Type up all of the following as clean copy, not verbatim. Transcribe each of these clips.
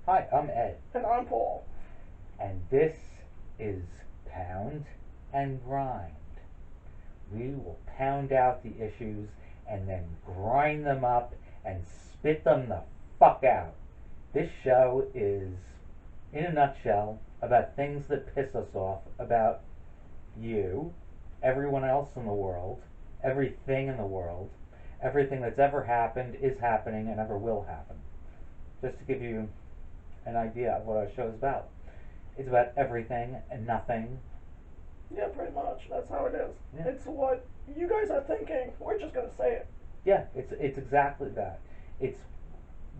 Hi, I'm Ed, And I'm Paul. and this is Pound and Grind. We will pound out the issues and then grind them up and spit them the fuck out. This show is, in a nutshell, about things that piss us off about you, everyone else in the world, everything in the world, everything that's ever happened, is happening, and ever will happen. Just to give you an idea of what our show is about. It's about everything and nothing. Yeah, pretty much. That's how it is. Yeah. It's what you guys are thinking. We're just gonna say it. Yeah, it's exactly that. It's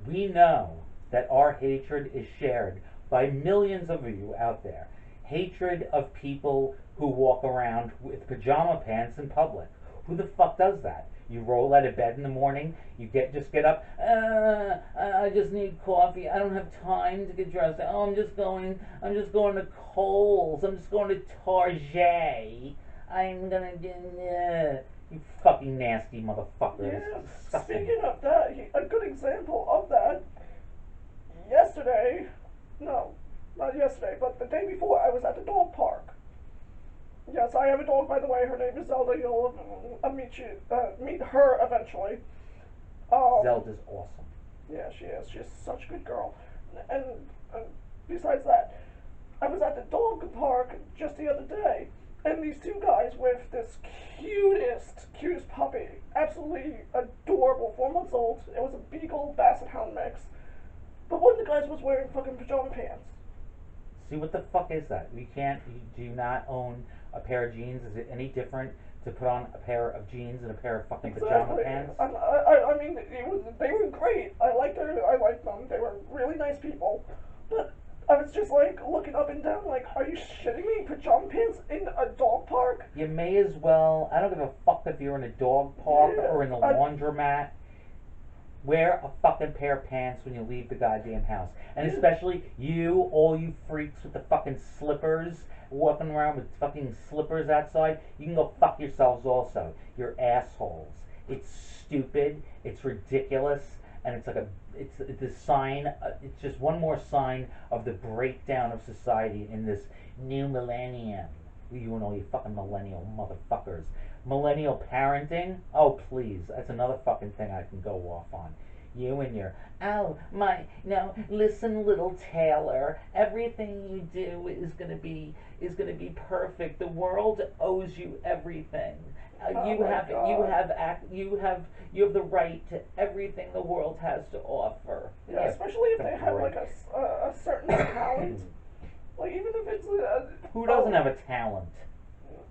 we know that our hatred is shared by millions of you out there. Hatred of people who walk around with pajama pants in public. Who the fuck does that? You roll out of bed in the morning, you get up, I just need coffee, I don't have time to get dressed. Oh, I'm just going to Kohl's, I'm just going to Target. I'm gonna do, you fucking nasty motherfucker. It's Yeah. disgusting. Speaking of that, a good example of that. Yesterday, no, not yesterday, but the day before, I was at the dog park. Yes, I have a dog, by the way. Her name is Zelda. You'll meet her eventually. Zelda's awesome. Yeah, she is. She's such a good girl. And besides that, I was at the dog park just the other day, and these two guys with this cutest puppy, absolutely adorable, 4 months old. It was a Beagle Basset Hound mix. But one of the guys was wearing fucking pajama pants. See, what the fuck is that? You do not own a pair of jeans. Is it any different to put on a pair of jeans and a pair of fucking pajama Exactly. pants? I mean, they were great. I liked them. They were really nice people. But I was just like looking up and down, like, are you shitting me? Pajama pants in a dog park? You may as well. I don't give a fuck if you're in a dog park Yeah, or in a laundromat. Wear a fucking pair of pants when you leave the goddamn house. And Yeah. especially you, all you freaks with the fucking slippers, walking around with fucking slippers outside, you can go fuck yourselves also. You're assholes. It's stupid, it's ridiculous, and it's like it's the sign, it's just one more sign of the breakdown of society in this new millennium. You and all you fucking millennial motherfuckers. Millennial parenting? Oh, please. That's another fucking thing I can go off on. You and your, oh, my, no, listen, little Taylor. Everything you do is gonna be perfect. The world owes you everything. Oh my God. You have the right to everything the world has to offer. Yeah, especially if the they have break. like a certain talent. Like even if it's Who doesn't have a talent?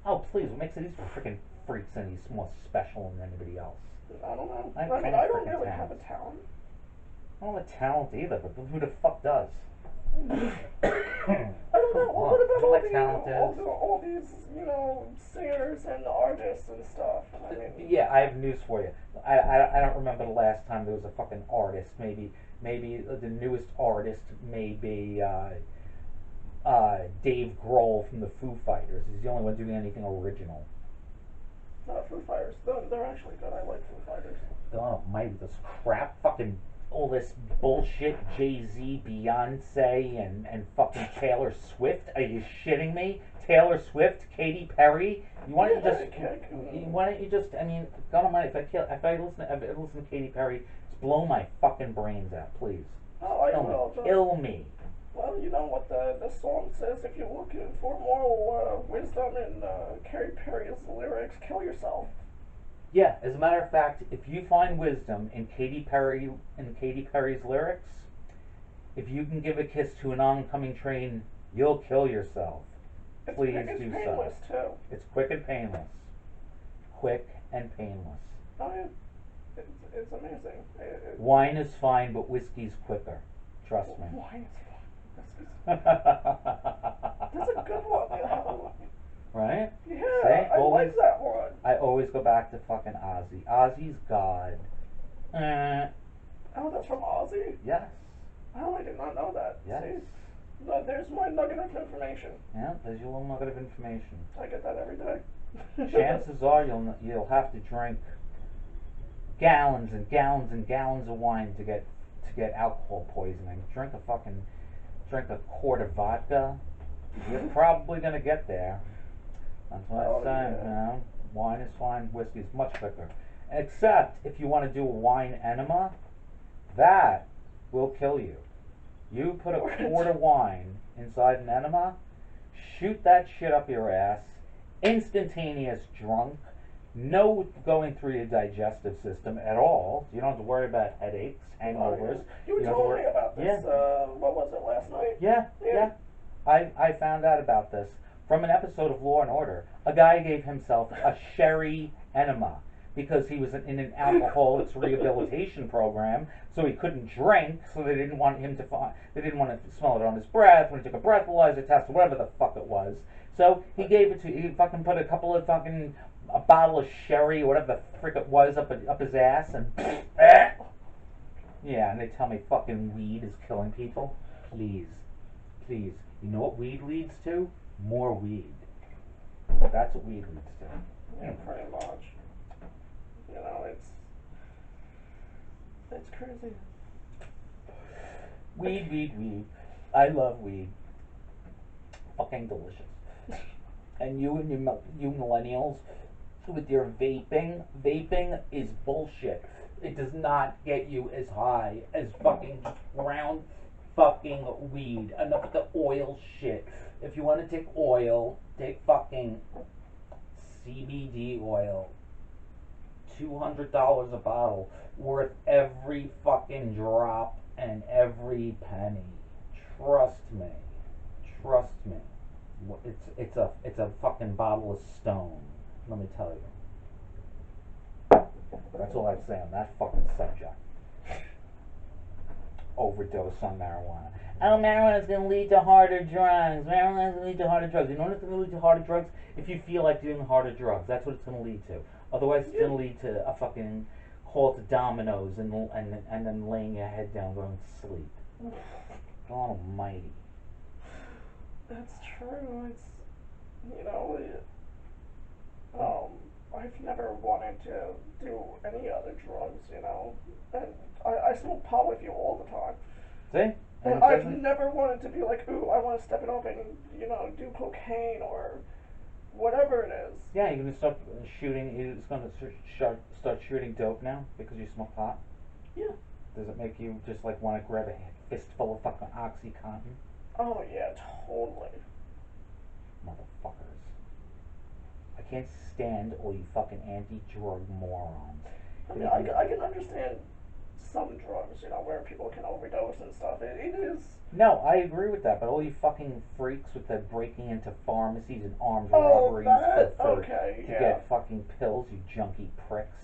Oh, please, what makes these freaking freaks any more special than anybody else? I don't know. I have I mean, plenty I of don't freaking really talent. have a talent. I don't have a talent either, but who the fuck does? I don't know. Well, what about You know what talent is? all these, singers and artists and stuff? I mean, Yeah, I have news for you. I don't remember the last time there was a fucking artist. Maybe the newest artist may be Dave Grohl from the Foo Fighters. He's the only one doing anything original. Foo Fighters. They're actually good. I like Foo Fighters. Oh, my, this crap, fucking all this bullshit, Jay-Z, Beyonce, and fucking Taylor Swift. Are you shitting me? Taylor Swift, Katy Perry. Why don't you just? I mean, God Almighty, if I listen to Katy Perry, just blow my fucking brains out, please. Oh, I Kill me, will. kill me. Well, you know what the song says. If you're looking for moral wisdom in Katy Perry's lyrics, kill yourself. Yeah, as a matter of fact, if you find wisdom in Katy Perry's lyrics, if you can give a kiss to an oncoming train, you'll kill yourself. Please It's do painless so. too. It's quick and painless. Quick and painless. Oh, yeah. It's amazing. Wine is fine, but whiskey's quicker. Trust me. Wine is fun. Right? That's a good one. Yeah, See? I like that one. I always go back to fucking Ozzy. Ozzy's God. Oh, that's from Ozzy? Yes. Oh, I did not know that. Yes. See? No, there's my nugget of information. Yeah, there's your little nugget of information. I get that every day. Chances are you'll have to drink gallons and gallons and gallons of wine to get alcohol poisoning. Drink a quart of vodka. You're probably gonna get there. That's what I'm saying. Yeah. You know, wine is fine. Whiskey is much quicker. Except if you want to do a wine enema, that will kill you. You put a quart of wine inside an enema, shoot that shit up your ass, instantaneous drunk, no going through your digestive system at all. You don't have to worry about headaches, hangovers. You don't have to told worry- me about this, what was it, last night? Yeah. I found out about this from an episode of Law and Order. A guy gave himself a sherry enema because he was in an alcoholics rehabilitation program, so he couldn't drink. So they didn't want they didn't want to smell it on his breath when he took a breathalyzer test or whatever the fuck it was. So he gave it to he fucking put a couple of fucking a bottle of sherry or whatever the frick it was up his ass and yeah, and they tell me fucking weed is killing people. Please. You know what weed leads to? More weed. That's what weed leads to. Yeah, pretty much. You know, it's crazy. Weed. I love weed. Fucking delicious. And you millennials with your vaping is bullshit. It does not get you as high as fucking ground fucking weed. Enough with the oil shit. If you want to take oil, take fucking CBD oil. $200 a bottle, worth every fucking drop and every penny. Trust me. It's a fucking bottle of stone. Let me tell you. That's all I'd say on that fucking subject. Overdose on marijuana. Oh, marijuana's gonna lead to harder drugs. You know what's gonna lead to harder drugs? If you feel like doing harder drugs, that's what it's gonna lead to. Otherwise, it's gonna lead to a fucking call to dominoes and then laying your head down going to sleep. God almighty. That's true. It's, you know, I've never wanted to do any other drugs, you know, and I smoke pot with you all the time. See? And I've never wanted to be like, ooh, I want to step it up and, you know, do cocaine or whatever it is. Yeah, you're gonna start shooting. You're just gonna start shooting dope now because you smoke pot. Yeah. Does it make you just like want to grab a fistful of fucking OxyContin? Oh yeah, totally. Motherfuckers. I can't stand all you fucking anti-drug morons. I mean, I can understand some drugs, you know, where people can overdose and stuff. It is. No, I agree with that, but all you fucking freaks with the breaking into pharmacies and armed robberies to get fucking pills, you junkie pricks.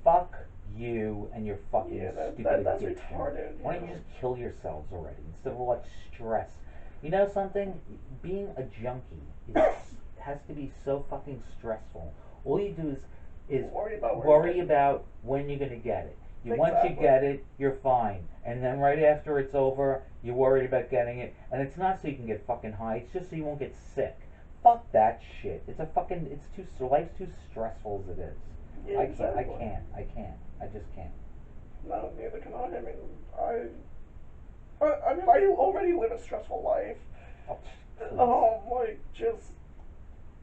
Fuck you and your fucking stupid that's addiction. retarded. Why don't you just kill yourselves already instead of all that stress? You know something? Being a junkie has to be so fucking stressful. All you do is worry about when you're gonna get it. Once you get it, you're fine. And then right after it's over, you're worried about getting it. And it's not so you can get fucking high, it's just so you won't get sick. Fuck that shit. Life's too stressful as it is. Yeah, I exactly. can't. I just can't. No, neither can I. I mean, I already live a stressful life.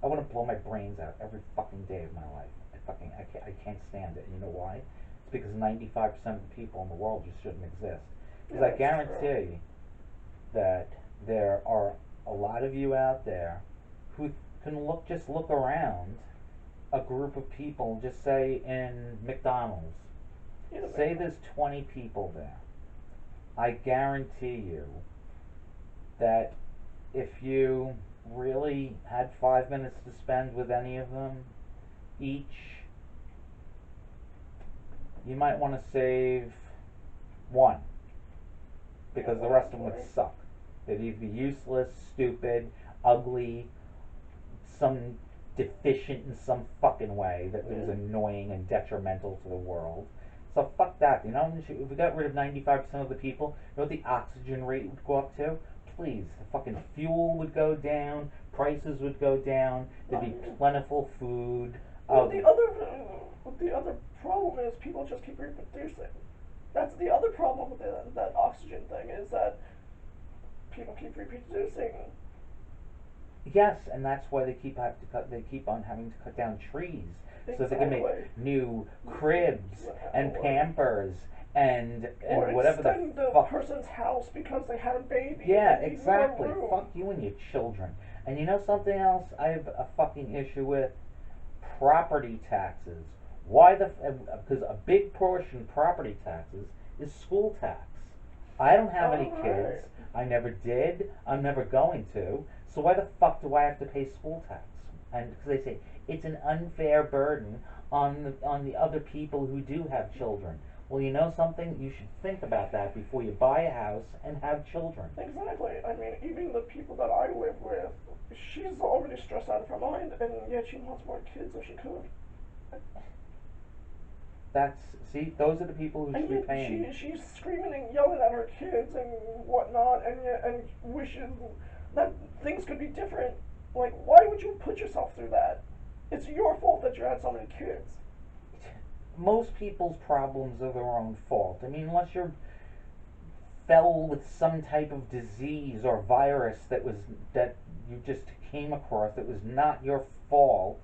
I want to blow my brains out every fucking day of my life. I can't stand it. You know why? It's because 95% of the people in the world just shouldn't exist. Because I guarantee that there are a lot of you out there who can look around a group of people, just say in McDonald's. Say there's 20 people there. I guarantee you that if you really had 5 minutes to spend with any of them each, you might want to save one, because the rest of them would suck. They'd either be useless, stupid, ugly, some deficient in some fucking way that was annoying and detrimental to the world. So fuck that. You know, if we got rid of 95% of the people, you know what the oxygen rate would go up to? Please, the fucking fuel would go down, prices would go down, there'd be plentiful food. The other problem is people just keep reproducing. That's the other problem with that oxygen thing is that people keep reproducing. Yes, and that's why they keep on having to cut down trees so they can make Exactly. new cribs and Or, pampers and or whatever the extend the fuck. person's house because they had a baby. Yeah, And they need exactly. more room. Fuck you and your children. And you know something else I have a fucking issue with? Property taxes. Why the? Because a big portion of property taxes is school tax. I don't have any Alright. kids. I never did. I'm never going to. So why the fuck do I have to pay school tax? And because they say it's an unfair burden on the other people who do have children. Well, you know something? You should think about that before you buy a house and have children. Exactly. I mean, even the people that I live with, she's already stressed out of her mind, and yet she wants more kids if she could. That's see, those are the people who And should be yet paying. she's screaming and yelling at her kids and whatnot, and wishes that things could be different. Like, why would you put yourself through that? It's your fault that you had so many kids. Most people's problems are their own fault. I mean, unless you're fell with some type of disease or virus that you just came across that was not your fault,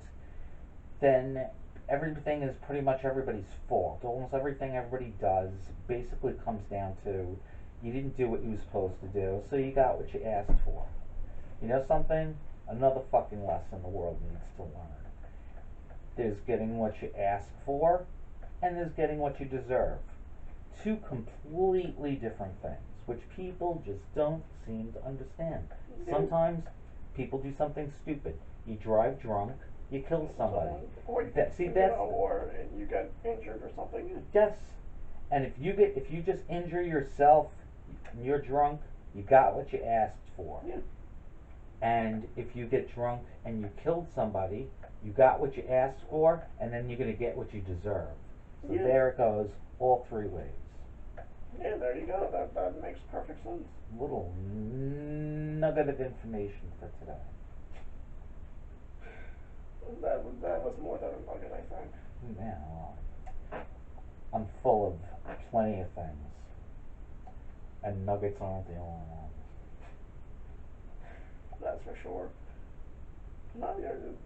then everything is pretty much everybody's fault. Almost everything everybody does basically comes down to you didn't do what you were supposed to do, so you got what you asked for. You know something? Another fucking lesson the world needs to learn. There's getting what you ask for, and there's getting what you deserve. Two completely different things, which people just don't seem to understand. Sometimes people do something stupid. You drive drunk, you kill somebody. Or or you get injured or something. Yes. And if you just injure yourself and you're drunk, you got what you asked for. Yeah. And if you get drunk and you killed somebody, you got what you asked for, and then you're gonna get what you deserve. So Yeah. there it goes, all three ways. Yeah, there you go. That makes perfect sense. Little nugget of information for today. That was more than a nugget, I think. Yeah, well, I'm full of plenty of things, and nuggets aren't the only ones. That's for sure. No, you're just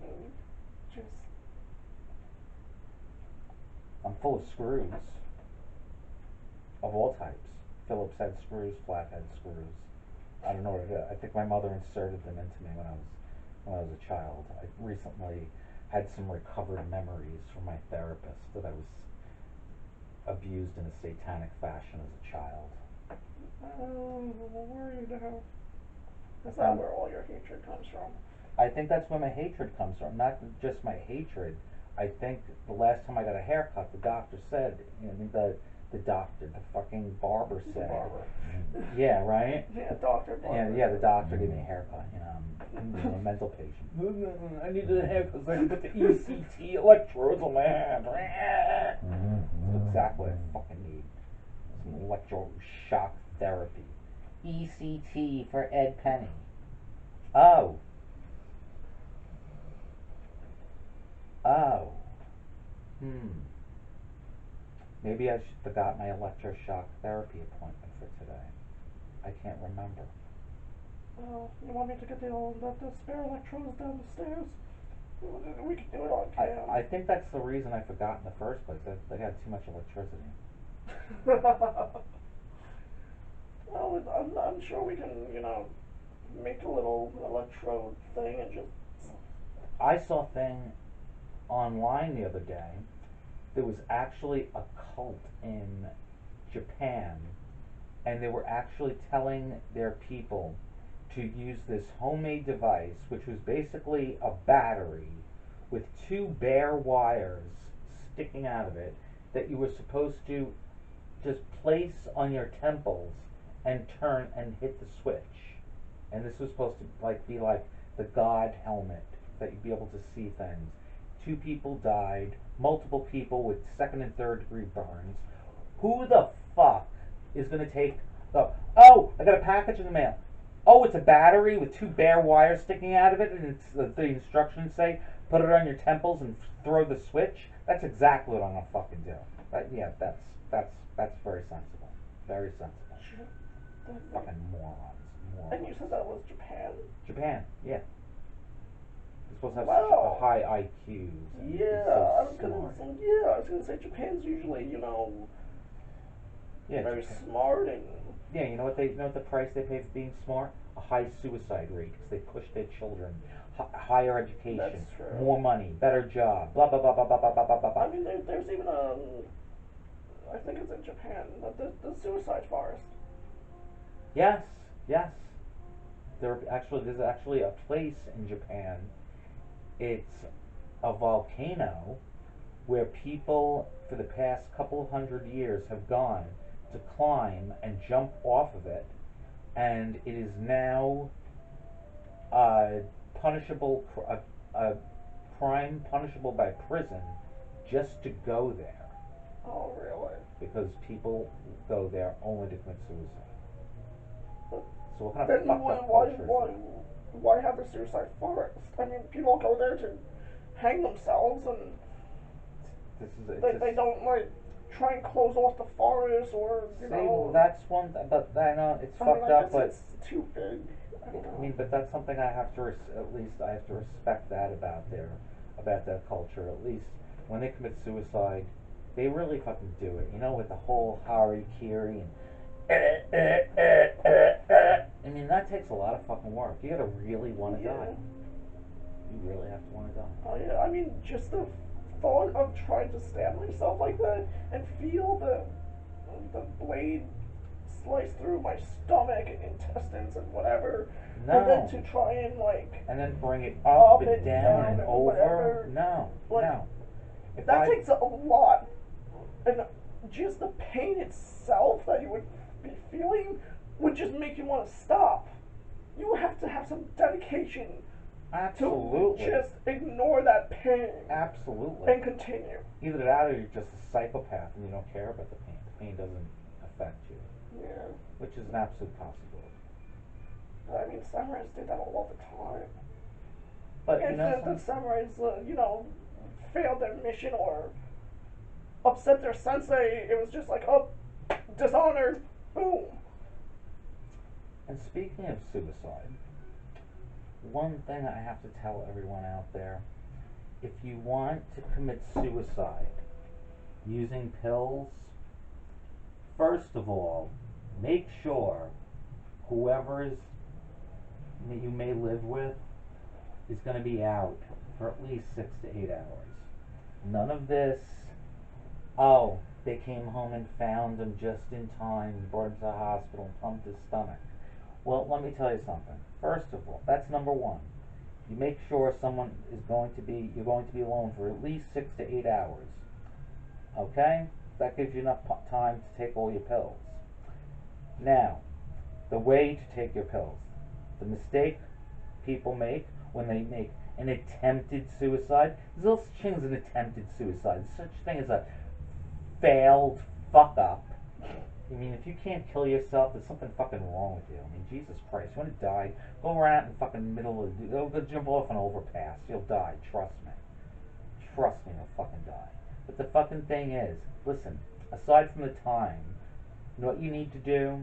I'm full of screws of all types. Phillips head screws, flathead screws. I don't know what it is. I think my mother inserted them into me when I was a child. I recently had some recovered memories from my therapist that I was abused in a satanic fashion as a child. worried how. Is I that found where all your hatred comes from? I think that's where my hatred comes from. Not just my hatred. I think the last time I got a haircut, the doctor said, you know, the fucking barber The said, barber. yeah, right. Yeah, doctor barber. Yeah, the doctor gave me a haircut. You know, I'm a mental patient. I needed a haircut so I could put the ECT electrodes on my hand. That's exactly what I fucking need. Some electroshock therapy. ECT for Ed Penny. Oh. Oh. Hmm. Maybe I should have got my electroshock therapy appointment for today. I can't remember. Oh, you want me to get the spare electrodes down the stairs? We can do it on cam. I think that's the reason I forgot in the first place. They had too much electricity. Well, I'm sure we can, make a little electrode thing and just. I saw a thing online the other day. There was actually a cult in Japan, and they were actually telling their people to use this homemade device, which was basically a battery with two bare wires sticking out of it that you were supposed to just place on your temples and turn and hit the switch. And this was supposed to be like the God helmet that you'd be able to see things. Two people died, multiple people with second and third degree burns. Who the fuck is gonna take the oh, I got a package in the mail. Oh, it's a battery with two bare wires sticking out of it, and it's the instructions say put it on your temples and throw the switch. That's exactly what I'm gonna fucking do. That's very sensible. Very sensible. Shit. Fucking morons. And you said that was Japan? Japan, yeah. You're supposed to have such a Wow. high IQs and be Yeah, so I was gonna smart. say, yeah, I was gonna say Japan's usually, Yeah, very Japan. smart and Yeah, you know what the price they pay for being smart? A high suicide rate because they push their children, higher education, that's true. more money, better job, blah blah blah blah blah blah blah blah blah. I Blah. mean, there's even I think it's in Japan, the suicide forest. Yes, yes. There's actually a place in Japan. It's a volcano where people for the past couple of hundred years have gone to climb and jump off of it, and it is now a punishable a crime punishable by prison just to go there Oh, really? because people go there only to commit suicide. But So what kind of then fucked up culture is that? why have a suicide forest? I mean, people go there to hang themselves, and This is it's they just don't like try and close off the forest, or say well that's one but I know it's I mean, fucked I up guess but it's too big. I don't I know. mean but that's something I have to at least I have to respect that about that culture at least when they commit suicide they really fucking do it you know with the whole Harry Kiri and I mean that takes a lot of fucking work you gotta really want to die Yeah. you really have to want to die. Oh yeah. I mean, just the thought of trying to stab myself like that and feel the blade slice through my stomach and intestines and whatever, and then No, to try and like and then bring it up up and and down down and and over. whatever, No, like no. If that I takes a lot, and just the pain itself that you would be feeling would just make you want to stop. You have to have some dedication to absolutely, just ignore that pain absolutely, and continue. either that or you're just a psychopath and you don't care about the pain. The pain doesn't affect you, Yeah. which is an absolute possibility. I mean, samurais did that all the time. But you If know the some samurais, failed their mission or upset their sensei, it was just like, oh, dishonored, boom. and speaking of suicide, one thing I have to tell everyone out there, if you want to commit suicide using pills, first of all, make sure whoever's that you may live with is going to be out for at least 6 to 8 hours. None of this, oh, they came home and found him just in time, brought him to the hospital, pumped his stomach. Well, let me tell you something. First of all, that's number one. You make sure you're going to be alone for at least 6 to 8 hours. Okay? That gives you enough time to take all your pills. Now, the way to take your pills. The mistake people make when they make an attempted suicide. There's no such thing as an attempted suicide. There's such thing as a failed fuck up. I mean, if you can't kill yourself, there's something fucking wrong with you. I mean, Jesus Christ, you want to die? Go around in the fucking middle of go jump off an overpass. You'll die. Trust me. Trust me, you'll fucking die. But the fucking thing is, listen. Aside from the time, you know what you need to do?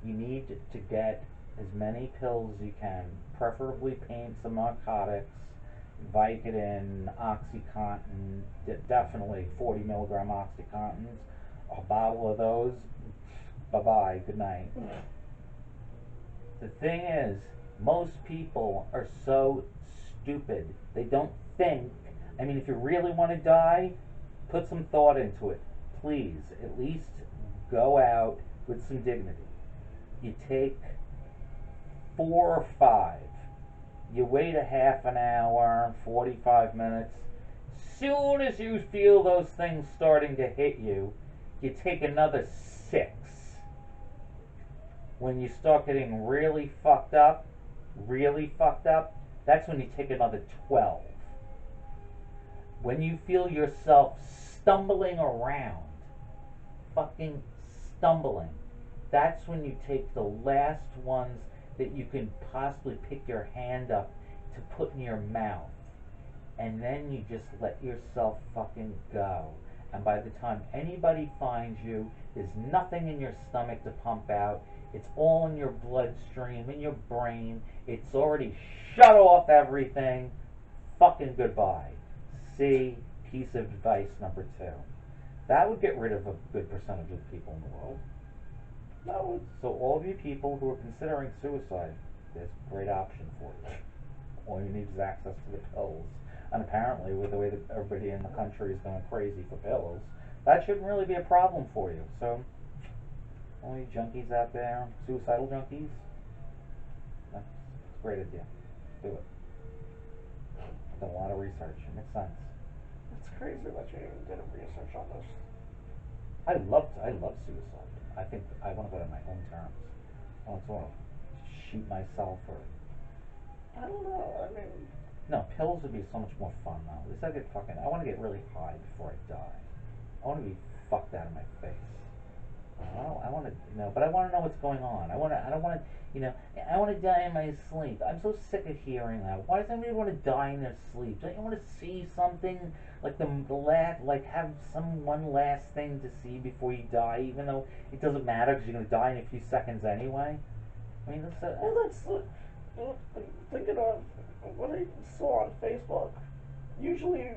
You need to get as many pills as you can, preferably pain, some narcotics, Vicodin, OxyContin, definitely 40 milligram OxyContins, a bottle of those. Bye bye, good night. The thing is, most people are so stupid. They don't think. I mean, if you really want to die, put some thought into it. Please, at least go out with some dignity. You take 4 or 5. You wait a half an hour, 45 minutes. Soon as you feel those things starting to hit you, you take another 6. When you start getting really fucked up, that's when you take another 12. When you feel yourself stumbling around, fucking stumbling, that's when you take the last ones that you can possibly pick your hand up to put in your mouth. And then you just let yourself fucking go. And by the time anybody finds you, there's nothing in your stomach to pump out. It's all in your bloodstream, in your brain. It's already shut off everything. Fucking goodbye. See, piece of advice number two. That would get rid of a good percentage of people in the world. That would. So all of you people who are considering suicide, there's a great option for you. All you need is access to the pills. And apparently, with the way that everybody in the country is going crazy for pills, that shouldn't really be a problem for you. So, all you junkies out there, suicidal junkies, that's a great idea. Do it. I've done a lot of research. It makes sense. It's crazy that you even did a research on this. I love suicide. I think I want to go to my own terms. I want to shoot myself or I don't know. I mean, no, pills would be so much more fun though. At least I get fucking. I want to get really high before I die. I want to be fucked out of my face. I want to know, but I want to know what's going on. I want to. I don't want to. I want to die in my sleep. I'm so sick of hearing that. Why does everybody want to die in their sleep? Don't you want to see something like the last, like have some one last thing to see before you die, even though it doesn't matter because you're gonna die in a few seconds anyway. I mean, well, that's thinking of what I saw on Facebook. Usually,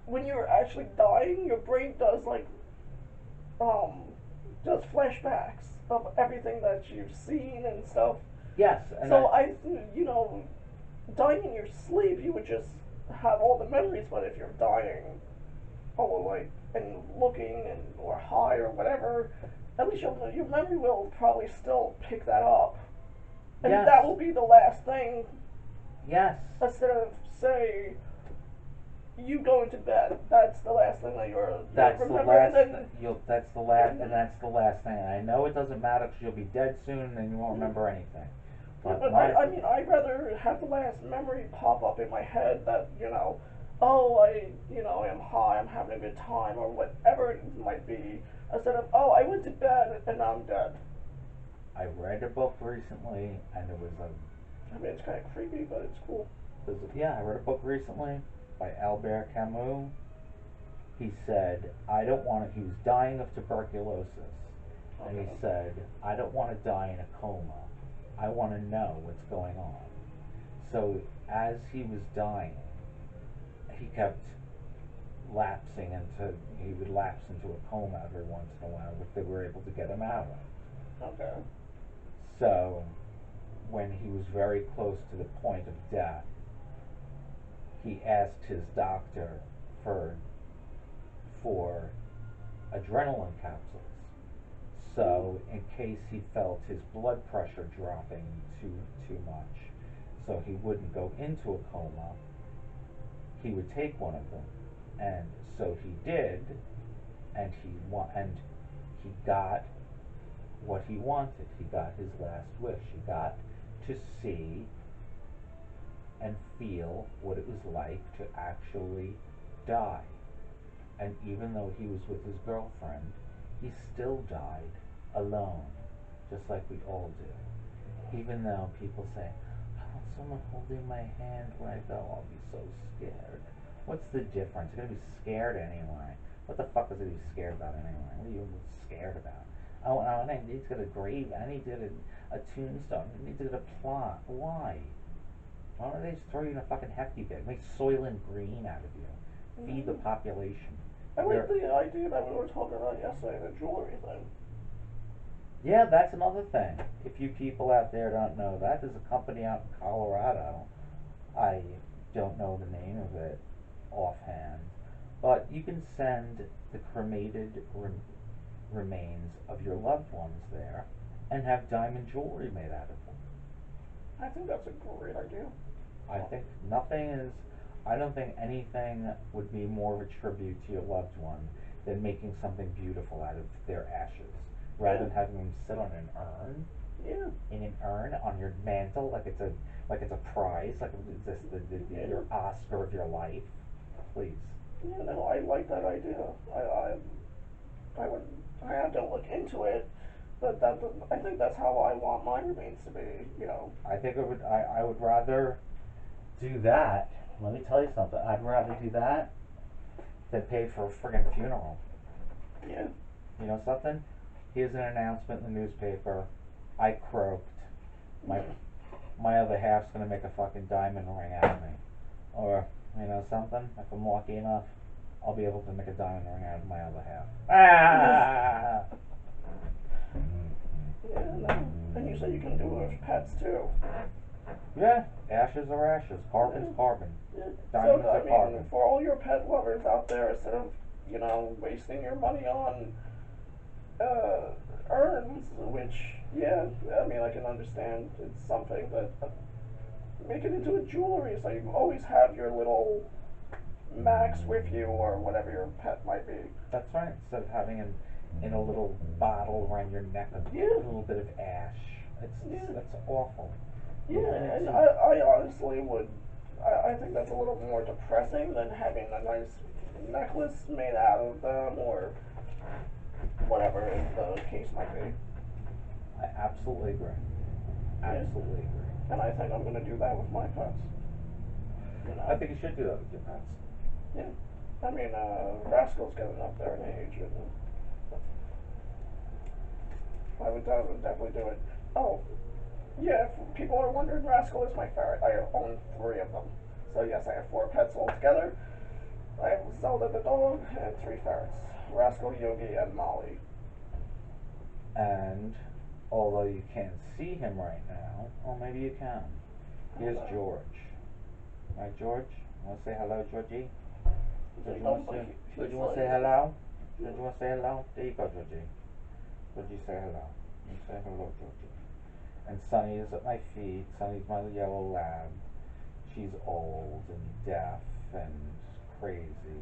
when you're actually dying, your brain does like um does flashbacks of everything that you've seen and stuff. yes, and So you know, dying in your sleep, you would just have all the memories. But if you're dying, or like and looking and or high or whatever, at least your memory will probably still pick that up, and yes, that will be the last thing. yes. Instead of say you going to bed, that's the last thing that you'll That's the remember, last. and then You'll. That's the last, and that's the last thing. And I know it doesn't matter because you'll be dead soon and you won't remember anything. yeah, But but my. I mean, I'd rather have the last memory pop up in my head that, oh, I am high, I'm having a good time, or whatever it might be, instead of, oh, I went to bed and now I'm dead. I read a book recently, and it was a. I mean, it's kind of creepy, but it's cool. Yeah, I read a book recently by Albert Camus. He said, I don't want to. He was dying of tuberculosis, and he Okay. said, I don't want to die in a coma. I want to know what's going on. So as he was dying, he kept lapsing into. He would lapse into a coma every once in a while, which they were able to get him out of. Okay. So when he was very close to the point of death, he asked his doctor for for adrenaline capsules. So in case he felt his blood pressure dropping too much, so he wouldn't go into a coma, he would take one of them. And so he did, and he got what he wanted. He got his last wish. He got to see and feel what it was like to actually die. And even though he was with his girlfriend, he still died alone, just like we all do. Even though people say, I want someone holding my hand when I go, I'll be so scared. What's the difference? You're going to be scared anyway. What the fuck is it be scared about anyway? What are you scared about? Oh, and I need to get a grave, I need to get a tombstone, I need to get a plot. Why? Why don't they just throw you in a fucking hefty bag? Make Soylent Green out of you. Feed the population. I like You're, the idea that we were talking about yesterday, the jewelry thing. yeah, that's another thing. If you people out there don't know, that is a company out in Colorado. I don't know the name of it offhand, but you can send the cremated remains of your loved ones there and have diamond jewelry made out of them. I think that's a great idea. I think nothing is. I don't think anything would be more of a tribute to your loved one than making something beautiful out of their ashes, rather than having them sit on an urn, Yeah. in an urn on your mantle, like it's a prize, like this Yeah. your Oscar of your life. Please. Yeah, no, I like that idea. I would, I have to look into it, but I think that's how I want my remains to be. I think it would. I would rather do that. Let me tell you something. I'd rather do that than pay for a friggin' funeral. Yeah. You know something? Here's an announcement in the newspaper. I croaked. My my other half's gonna make a fucking diamond ring out of me. Or, you know something? If I'm lucky enough, I'll be able to make a diamond ring out of my other half. Ah! Yeah, no. And you said you can do it with pets too. Yeah, ashes are ashes. Carbon's Yeah. carbon. Yeah. Diamonds So, I are mean, carbon. for all your pet lovers out there, instead of, wasting your money on uh, urns, which, yeah, I mean, I can understand it's something, but make it into a jewelry so you always have your little Max with you or whatever your pet might be. That's right. Instead of having him in a little bottle around your neck, Yeah, a little bit of ash. yeah, That's awful. yeah, And it's and I honestly would, I think that's a little more depressing than having a nice necklace made out of them or whatever the case might be. I absolutely agree. Yeah, Absolutely agree. and I think I'm gonna do that with my pets. I think you should do that with your pets. Yeah. I mean, Rascal's getting up there in age, and I would definitely do it. Oh, yeah, if people are wondering, Rascal is my ferret. I own three of them. So, yes, I have four pets altogether. I have Zelda the dog and three ferrets, Rascal, Yogi, and Molly. And although you can't see him right now, or maybe you can. Here's George. Right, George? You want to say hello, Georgie? George, He's you like, want oh, to say? he's George, you want to like, say hello? George, you want to say hello? There you go, Georgie. Georgie, say hello. You say hello, Georgie. And Sunny is at my feet. Sunny's my yellow lab. She's old and deaf and crazy.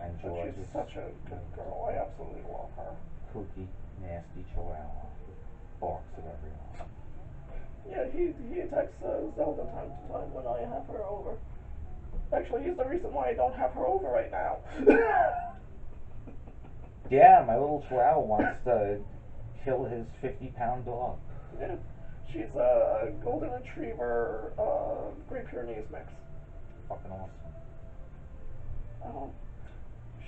And but George she's is such a good girl. I absolutely love her. kooky, nasty chihuahua who barks at everyone. Yeah, he attacks Zelda time to time when I have her over. Actually, he's the reason why I don't have her over right now. Yeah, my little chihuahua wants to kill his 50-pound dog. Yeah, she's a golden retriever, Great Pyrenees mix. Fucking awesome. Um,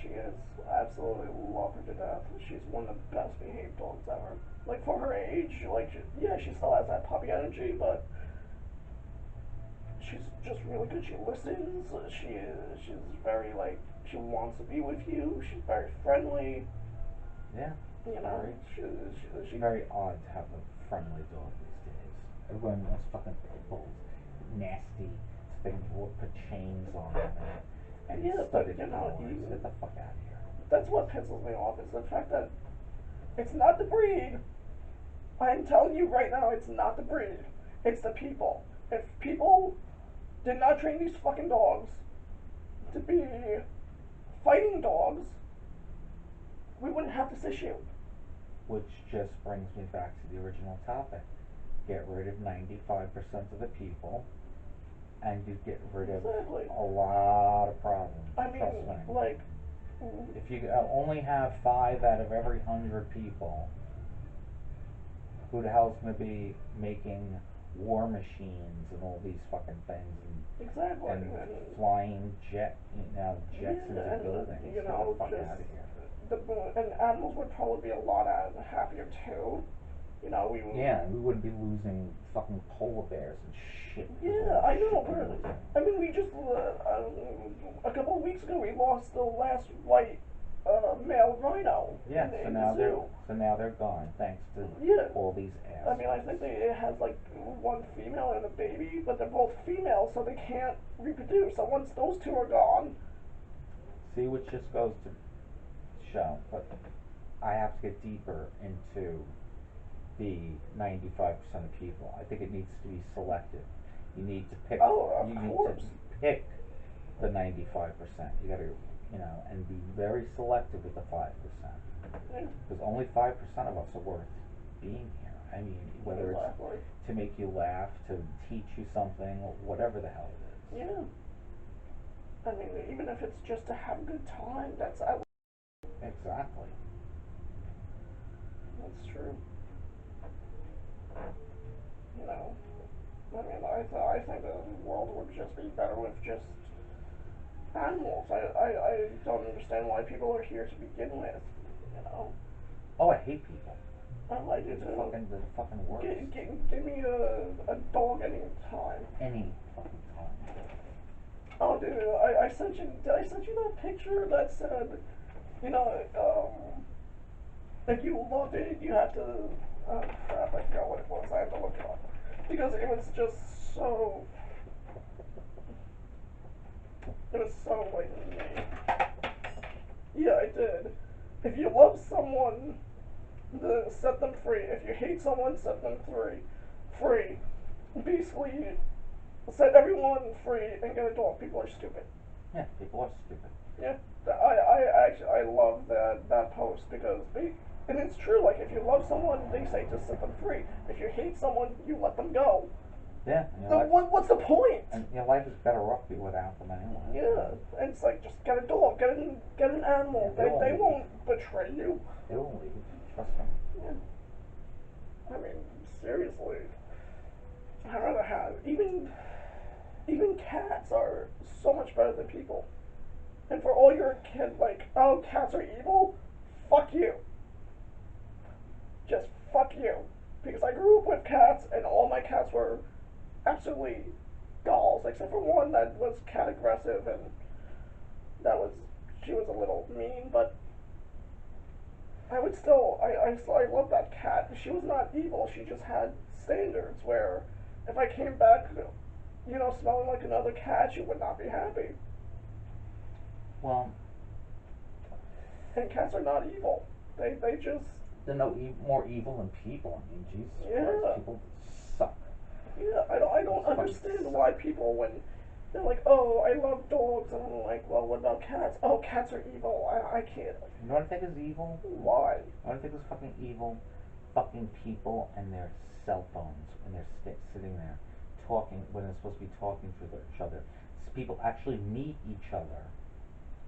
she is absolutely love her to death. She's one of the best behaved dogs ever. Like for her age, like yeah, she still has that puppy energy, but she's just really good. She listens. She's very like she wants to be with you. She's very friendly. Yeah, You it's know, very, she very odd to have a friendly dog these days. Everyone wants fucking pit bulls. Nasty, so they can put chains on them and yeah, but studded collars. Get the fuck out of here. that's what pisses me off is the fact that it's not the breed. I'm telling you right now, it's not the breed. It's the people. If people did not train these fucking dogs to be fighting dogs, we wouldn't have this issue. Which just brings me back to the original topic. Get rid of 95% of the people, and you get rid of Exactly. a lot of problems. I mean, Trust me. like, If you only have 5 out of every 100 people, who the hell's going to be making war machines and all these fucking things exactly. and flying jets into Yeah, and buildings? you Get the know, fuck just out of here. the and animals would probably be a lot happier too. You know, we would. Yeah, we wouldn't be losing fucking polar bears and shit. Yeah, I know. Shit We're, losing. I mean, we just a couple of weeks ago we lost the last white male rhino Yeah, in, so in the now zoo. they're gone thanks to Yeah, all these I mean, I assholes. think it has like one female and a baby, but they're both female, so they can't reproduce. So once those two are gone, See, which just goes to show, but I have to get deeper into the 95% of people. I think it needs to be selective. You need to pick. oh, You of need to course. pick the 95%. You got to, and be very selective with the 5%, Yeah, because only 5% of us are worth being here. I mean, whether it's exactly. to make you laugh, to teach you something, whatever the hell it is. Yeah, I mean, even if it's just to have a good time, Exactly. that's true. You know, I mean, I think the world would just be better with just animals. I don't understand why people are here to begin with. You know. Oh, I hate people. Oh, I do They're too. the fucking worst. Give me a dog any time. Any fucking time. Oh, dude, I sent you. Did I send you that picture that said, you know, if you loved it, you had to. Oh crap! I forgot what it was. I have to look it up because it was just so. It was so like me. Yeah, I did. If you love someone, set them free. If you hate someone, set them free. Free. Basically, set everyone free and get a dog. People are stupid. Yeah, people are stupid. Yeah, I actually I love that post because and it's true. Like if you love someone, they say just set them free. If you hate someone, you let them go. Yeah, What's the point? And your life is better off without them anyway. Yeah, and it's like just get a dog, get an animal. Yeah, They won't betray you. They won't leave. Trust me. Yeah. I mean, seriously, I'd rather have even cats are so much better than people. And for all your kid like, oh, cats are evil, fuck you. Just fuck you. Because I grew up with cats, and all my cats were absolutely dolls, except for one that was cat aggressive, and that was she was a little mean, but I would still I love that cat. She was not evil. She just had standards where if I came back, smelling like another cat, you would not be happy. Well, And cats are not evil. They just they're no more evil than people. I mean, Jesus Christ, people suck. yeah. I don't understand why people when they're like, oh, I love dogs, and I'm like, well, what about cats? Oh, cats are evil. I can't. You know what I think is evil? Why? You know what I think is fucking evil? Fucking people and their cell phones when they're sitting there talking when they're supposed to be talking to each other. So people actually meet each other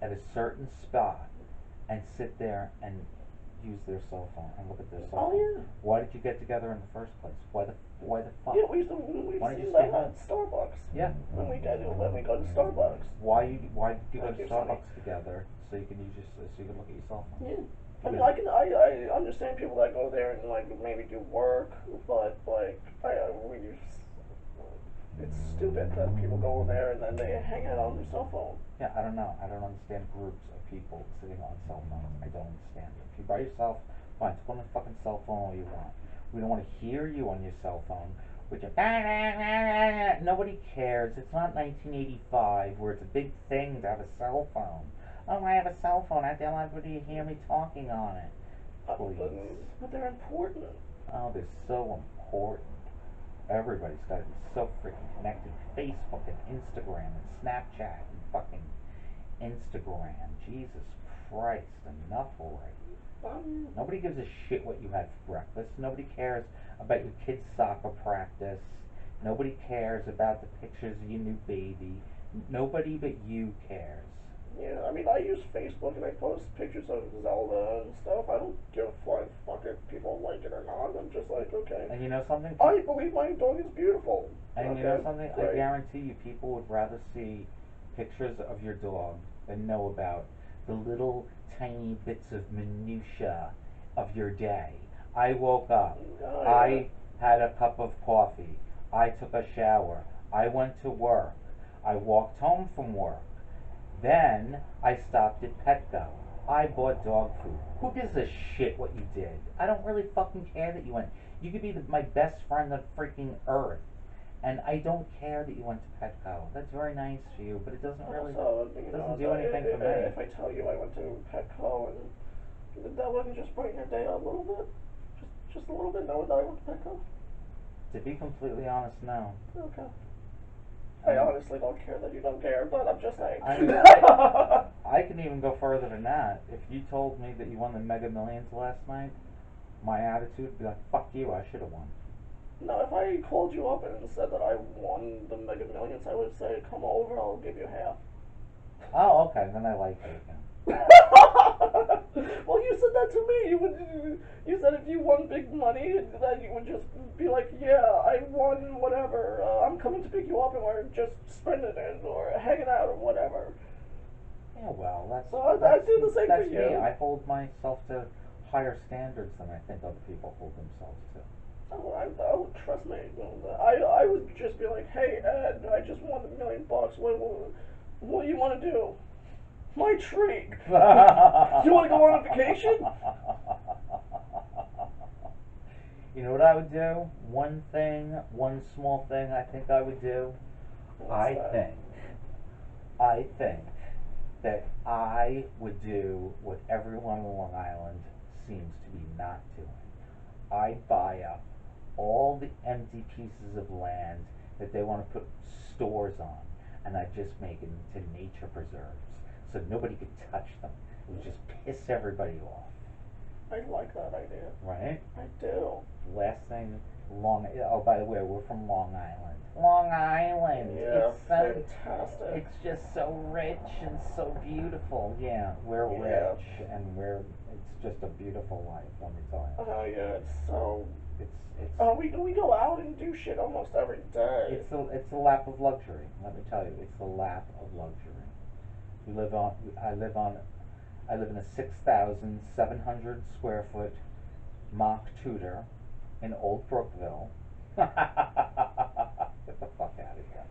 at a certain spot and sit there and use their cell phone and look at their cell Oh phones. yeah. Why did you get together in the first place? Why the fuck? Yeah, we've Why don't you seen stay that home? at Starbucks. Yeah. When we go to Starbucks. Why did you go Thank to you, Starbucks together so you can look at your cell phone? Yeah. I mean, I understand people that go there and like maybe do work, but like it's stupid that people go there and then they hang out on their cell phone. Yeah, I don't know. I don't understand groups of people sitting on cell phones. I don't understand it. If you're by yourself, fine, put on the fucking cell phone all you want. We don't want to hear you on your cell phone with your nobody cares. It's not 1985 where it's a big thing to have a cell phone. Oh, I have a cell phone. I don't want everybody to hear me talking on it. Please. But they're important. Oh, they're so important. Everybody's got to be so freaking connected. Facebook and Instagram and Snapchat and fucking Instagram. Jesus Christ, enough already. Nobody gives a shit what you had for breakfast. Nobody cares about your kid's soccer practice. Nobody cares about the pictures of your new baby. Nobody but you cares. Yeah, I mean, I use Facebook and I post pictures of Zelda and stuff. I don't give a flying fuck if people like it or not. I'm just like, okay. And you know something? I believe my dog is beautiful. And okay, you know something? great. I guarantee you people would rather see pictures of your dog than know about the little tiny bits of minutia of your day. I woke up. Oh, yeah. I had a cup of coffee. I took a shower. I went to work. I walked home from work. Then I stopped at Petco. I bought dog food. Who gives a shit what you did? I don't really fucking care that you went. You could be my best friend on freaking earth. And I don't care that you went to Petco. That's very nice for you, but it doesn't really doesn't do anything for me. If I tell you I went to Petco and that wouldn't just brighten your day up a little bit, just a little bit, knowing that I went to Petco. To be completely honest, no. Okay. I honestly don't care that you don't care, but I'm just saying. I mean, I can even go further than that. If you told me that you won the Mega Millions last night, my attitude would be like, fuck you, I should have won. No, if I called you up and said that I won the Mega Millions, I would say, come over, I'll give you half. Oh, okay, then I like you again. Well, you said that to me. You said if you won big money, that you would just be like, yeah, I won whatever. I'm coming to pick you up and we're just spending it or hanging out or whatever. Yeah, well, So I do the same for that's me. you. I hold myself to higher standards than I think other people hold themselves to. Oh, trust me. I would just be like, hey Ed, I just won $1 million. What do you want to do? My treat. You want to go on a vacation? You know what I would do? One small thing I think I would do. What's that? I think that I would do what everyone on Long Island seems to be not doing. I'd buy up all the empty pieces of land that they want to put stores on, and I'd just make it into nature preserves so nobody could touch them. It would just piss everybody off, I like that idea. right? I do. Last thing, Oh, by the way, we're from Long Island. Long Island. Yeah, It's fantastic. it's just so rich and so beautiful. Yeah, we're Yeah. rich, and it's just a beautiful life. Let me tell you. Oh yeah, it's so. It's We go out and do shit almost every day. it's a lap of luxury. Let me tell you, it's a lap of luxury. We live on. I live in a 6,700 square foot mock Tudor in Old Brookville. Get the fuck out of here.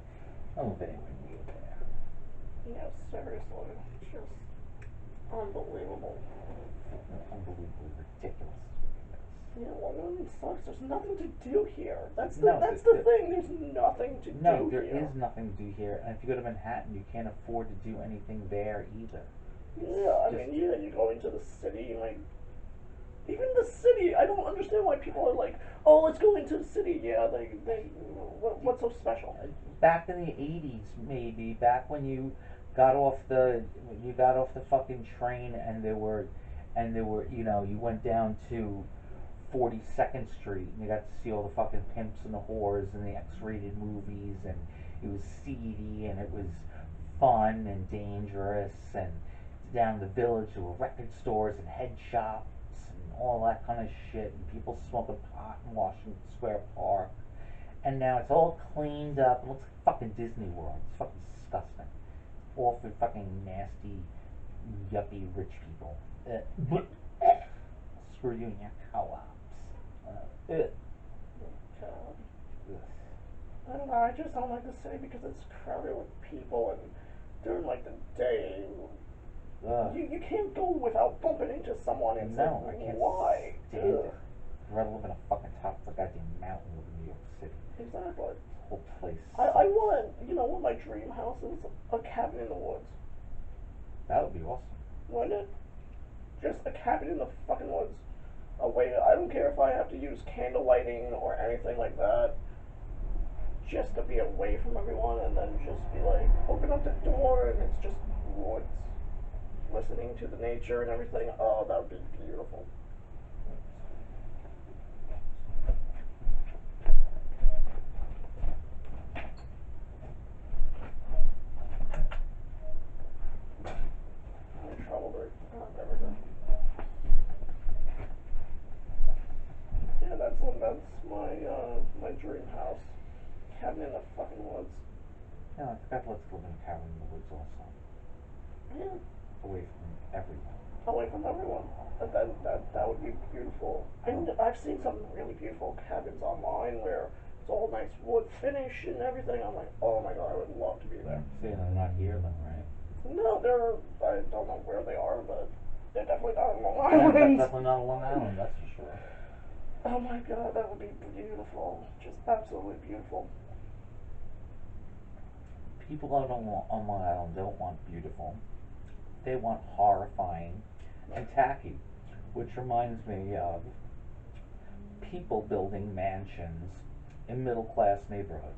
I don't think anywhere near there. Yeah, seriously, just unbelievable. Unbelievably ridiculous. Yeah, Long Island sucks. There's nothing to do here. That's No, the thing. There's nothing to No, do there here. is nothing to do here, and if you go to Manhattan, you can't afford to do anything there either. Yeah, I mean, yeah, you go into the city, like, even the city, I don't understand why people are like, oh, let's go into the city. Yeah, what's so special? Back in the '80s, maybe back when got off the you got off the fucking train, and there were you went down to 42nd Street, and you got to see all the fucking pimps and the whores and the X-rated movies, and it was seedy and it was fun and dangerous, and down the village there were record stores and head shops and all that kind of shit, and people smoking pot in Washington Square Park. And now it's all cleaned up. It looks like fucking Disney World. It's fucking disgusting. All for fucking nasty, yuppie rich people. Screw you and your co-ops. God. I don't know, I just don't like the city because it's crowded with people, and during, like, the day, you can't go without bumping into someone. It's No, like, I can't why? stand it. I'd rather live in a fucking top of a goddamn mountain than in New York City. Exactly. This whole place I sucks. want, what my dream house is? A cabin in the woods. That would be awesome. Wouldn't it? Just a cabin in the fucking woods. I don't care if I have to use candle lighting or anything like that. Just to be away from everyone, and then just be like, open up the door and it's just woods. Listening to the nature and everything. Oh, that would be beautiful. I'm in trouble there. Oh, there we go. Yeah, that's my dream house. Cabin in the fucking woods. Yeah, I think I'd like to live in a cabin in the woods also. Yeah, Away from everyone. away from everyone. That would be beautiful. And I've seen some really beautiful cabins online where it's all nice wood finish and everything. I'm like, oh my god, I would love to be there. Seeing they're not here then, right? No, I don't know where they are, but they're definitely not on Long Yeah, Island. definitely not a Long Island, that's for sure. Oh my god, that would be beautiful. Just absolutely beautiful. People out on Long Island don't want beautiful. They want horrifying and tacky. Which reminds me of people building mansions in middle class neighborhoods.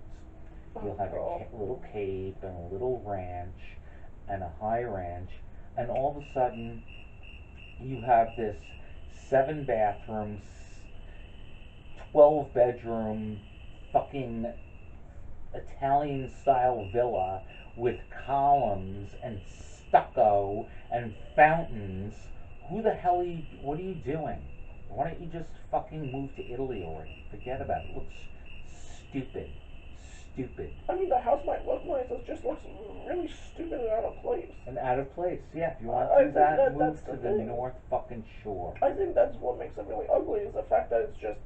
You'll have Oh, a little cape and a little ranch and a high ranch, and all of a sudden you have this 7 bathroom, 12 bedroom, fucking Italian style villa with columns and stucco and fountains. Who the hell what are you doing? Why don't you just fucking move to Italy already? Forget about it. It looks stupid. stupid. I mean, the house might look nice, it just looks really stupid and out of place. And out of place. Yeah, if you want I to do think that, move that's to the the thing. North fucking Shore. I think that's what makes it really ugly, is the fact that it's just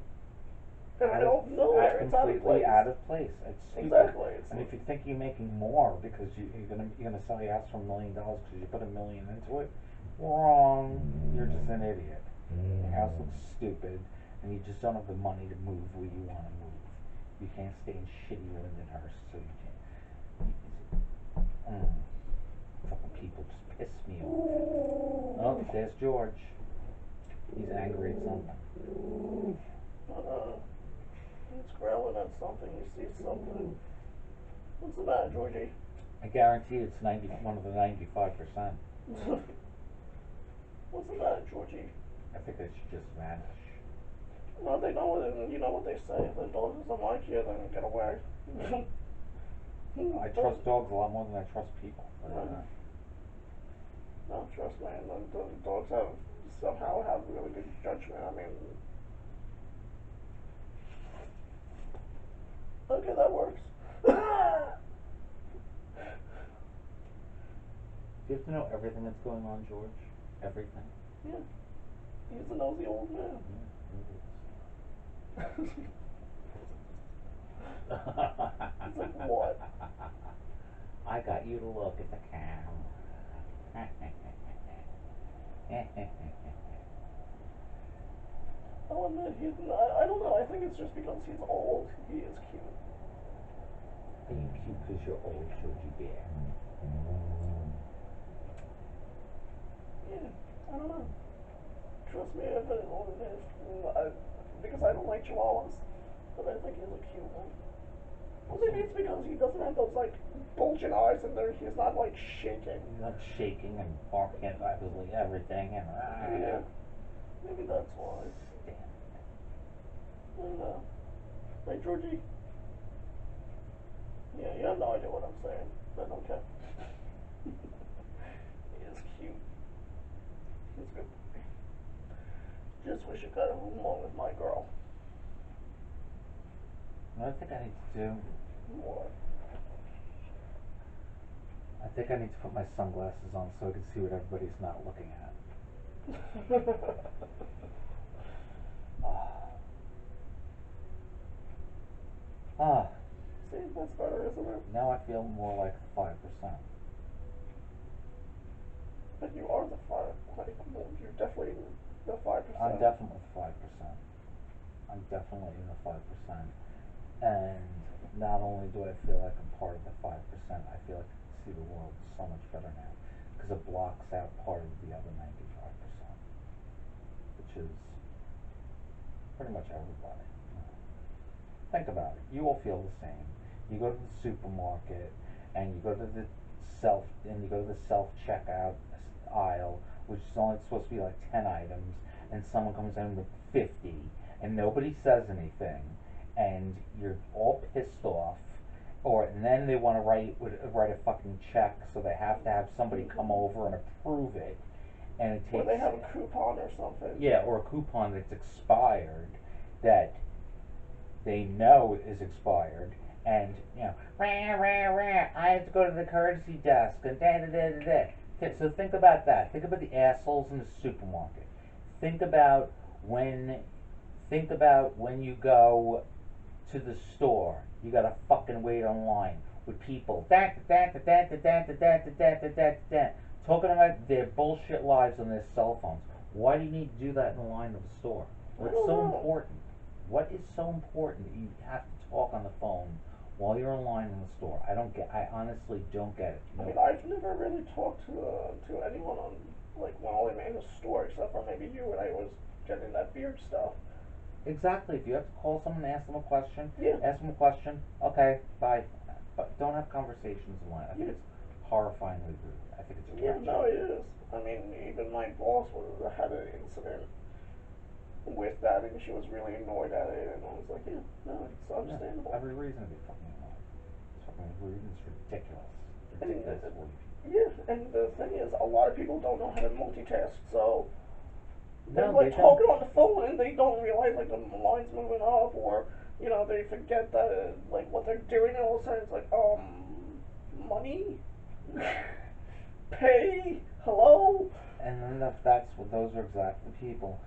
in the Out middle of nowhere. It's out of completely place. out of place. It's stupid. Exactly. It's And if you think you're making more because you're gonna sell your house for $1 million because you put $1 million into it, wrong. You're just an idiot. Your house looks stupid, and you just don't have the money to move where you want to move. You can't stay in shitty Lindenhurst, so you can't. Fucking people just piss me off. Oh, there's George. He's angry at something. He's growling at something. He sees something. What's the matter, Georgie? I guarantee it's one of the 95%. What's the matter, Georgie? I think they should just vanish. Well, they know what you know what they say. If the dog doesn't like you, then get away. I trust dogs a lot more than I trust people. No, trust me. The dogs somehow have really good judgment. I mean, okay, that works. Do you have to know everything that's going on, George? Everything? Yeah, he's a nosy old man. It's like, what? I got you to look at the cow. I'll admit, I don't know. I think it's just because he's old. He is cute. Are you cute because you're old, Georgie Bear? Yeah, I don't know. Trust me, because I don't like chihuahuas, but I think he's a cute one. Or maybe it's because he doesn't have those like bulging eyes and he's not like shaking. He's not shaking and barking at absolutely everything and Yeah, maybe that's why. I don't know. Right, Georgie? Yeah, you have no idea what I'm saying, but okay. He is cute. He's a good boy. Just wish I got along with my girl. What I think I need to do, More. I think I need to put my sunglasses on so I can see what everybody's not looking at. See, that's better, isn't it? Now I feel more like 5%. But you are the five. Like, well, you're definitely the 5%. I'm definitely 5%. I'm definitely in the 5%. And not only do I feel like I'm part of the 5%, I feel like I can see the world so much better now. Because it blocks out part of the other 95%. Which is pretty much everybody. Think about it. You all feel the same. You go to the supermarket and you go to the self checkout aisle, which is only supposed to be like 10 items, and someone comes in with 50, and nobody says anything, and you're all pissed off, and then they want to write a fucking check, so they have to have somebody come over and approve it, and it takes. Or they have a coupon or something. Yeah, or a coupon that's expired, that they know is expired, and I have to go to the courtesy desk and da da da da da. So think about that. Think about the assholes in the supermarket. Think about when you go to the store. You gotta fucking wait online with people talking about their bullshit lives on their cell phones. Why do you need to do that in the line of a store? What's so important? What is so important that you have to talk on the phone while you're in line in the store? I honestly don't get it. I mean, I've never really talked to anyone on, like, while I'm in a store, except for maybe you when I was getting that beard stuff. Exactly. If you have to call someone and ask them a question, Yeah. ask them a question. Okay, bye. But don't have conversations in line. I think it's horrifyingly rude. I think it's Yeah, wretched. no, it is. I mean, even my boss had an incident with that, and she was really annoyed at it, and I was like, yeah, no, it's understandable. Yeah, every reason to be fucking annoyed. It's fucking rude and it's ridiculous. Ridiculous. Yeah, and the thing is, a lot of people don't know how to multitask, so they're No, like they talking don't. on the phone and they don't realize like the line's moving up or you know, they forget that like what they're doing, and all of a sudden it's like, money, pay, hello. And then that's what those are exactly the people.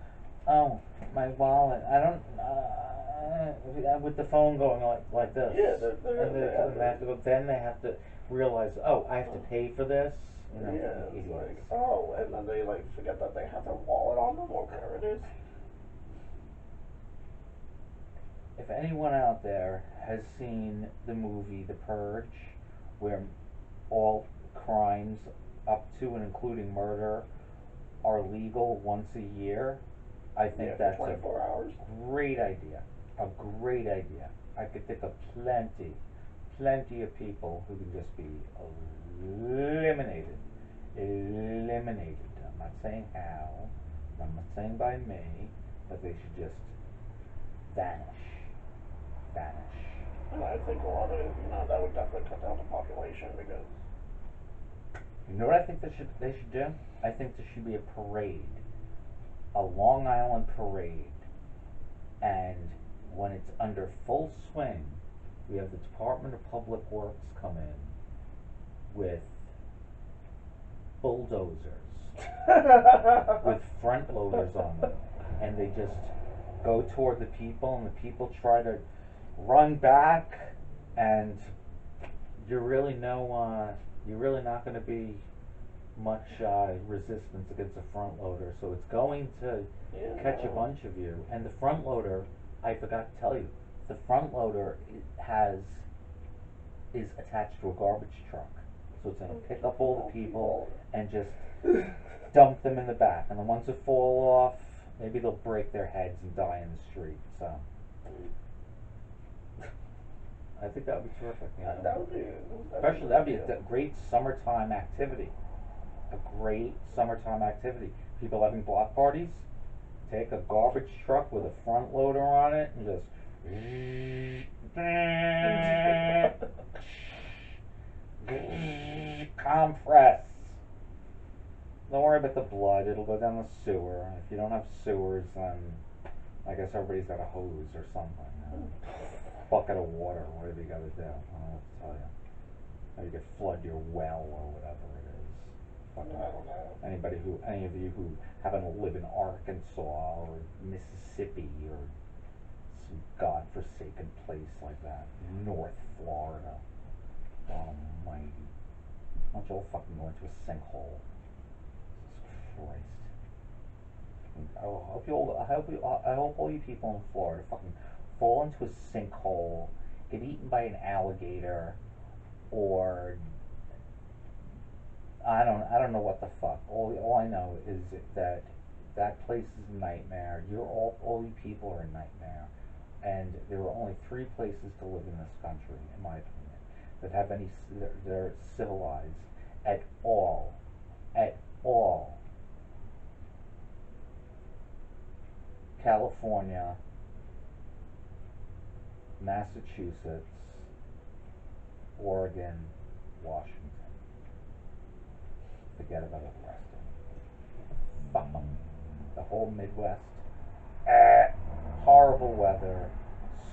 Oh, my wallet. I don't. With the phone going like this, Yeah, and they have to go. Then they have to realize, oh, I have to pay for this. You know, yeah, it's idiots. like, oh, and then they like forget that they have their wallet on them or whatever it is. If anyone out there has seen the movie The Purge, where all crimes up to and including murder are legal once a year, I think Yeah, for that's a 24 hours. great idea. A great idea. I could think of plenty of people who can just be eliminated. Eliminated. I'm not saying how, I'm not saying by me, but they should just vanish. Vanish. And I think a lot of, that would definitely cut down the population because. You know what I think they should do? I think there should be a parade. A Long Island parade. And when it's under full swing, we have the Department of Public Works come in with bulldozers, with front loaders on them, and they just go toward the people, and the people try to run back, and you're really you're really not going to be much resistance against a front loader, so it's going to Yeah, catch a no. bunch of you. And the front loader, I forgot to tell you, the front loader has is attached to a garbage truck, so it's going to pick up all the people and just dump them in the back. And the ones that fall off, maybe they'll break their heads and die in the street. So I think that would be terrific. You know? That would be. Especially that'd be a great summertime activity. A great summertime activity. People having block parties, take a garbage truck with a front loader on it and just compress. Don't worry about the blood, it'll go down the sewer. If you don't have sewers, then I guess everybody's got a hose or something. Bucket of water, whatever you gotta do. I don't know what to tell you. Or you could flood your well or whatever it is. Fucking I don't know. any of you who happen to live in Arkansas or Mississippi or some godforsaken place like that, North Florida. Almighty. Why don't you all fucking go into a sinkhole? Jesus Christ. I hope all you people in Florida fucking fall into a sinkhole, get eaten by an alligator, or I don't know what the fuck. All I know is that that place is a nightmare. All you people are a nightmare, and there are only three places to live in this country, in my opinion, that have they're civilized at all, at all. California, Massachusetts, Oregon, Washington. Forget about the rest of them. Fuck them. The whole Midwest. Horrible weather,